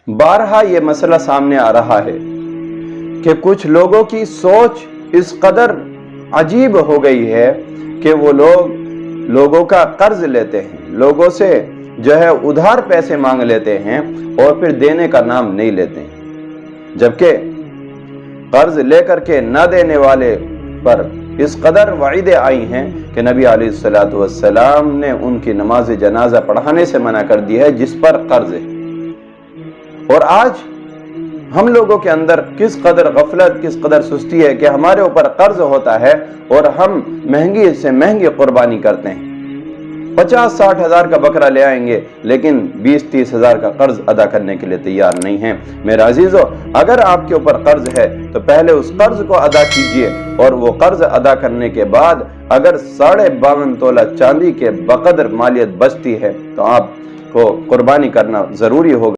بارہا یہ مسئلہ سامنے آ رہا ہے کہ کچھ لوگوں کی سوچ اس قدر عجیب ہو گئی ہے کہ وہ لوگوں کا قرض لیتے ہیں، لوگوں سے جو ہے ادھار پیسے مانگ لیتے ہیں اور پھر دینے کا نام نہیں لیتے ہیں، جبکہ قرض لے کر کے نہ دینے والے پر اس قدر وعیدیں آئی ہیں کہ نبی علیہ السلام نے ان کی نماز جنازہ پڑھانے سے منع کر دی ہے جس پر قرض ہے۔ اور آج ہم لوگوں کے اندر کس قدر غفلت، کس قدر سستی ہے کہ ہمارے اوپر قرض ہوتا ہے اور ہم مہنگی سے مہنگی قربانی کرتے ہیں، 50-60 ہزار کا بکرا لے آئیں گے لیکن 20-30 ہزار کا قرض ادا کرنے کے لیے تیار نہیں ہیں۔ میرے عزیزو، اگر آپ کے اوپر قرض ہے تو پہلے اس قرض کو ادا کیجئے، اور وہ قرض ادا کرنے کے بعد اگر 52.5 تولہ چاندی کے بقدر مالیت بچتی ہے تو آپ کو قربانی کرنا ضروری ہوگا۔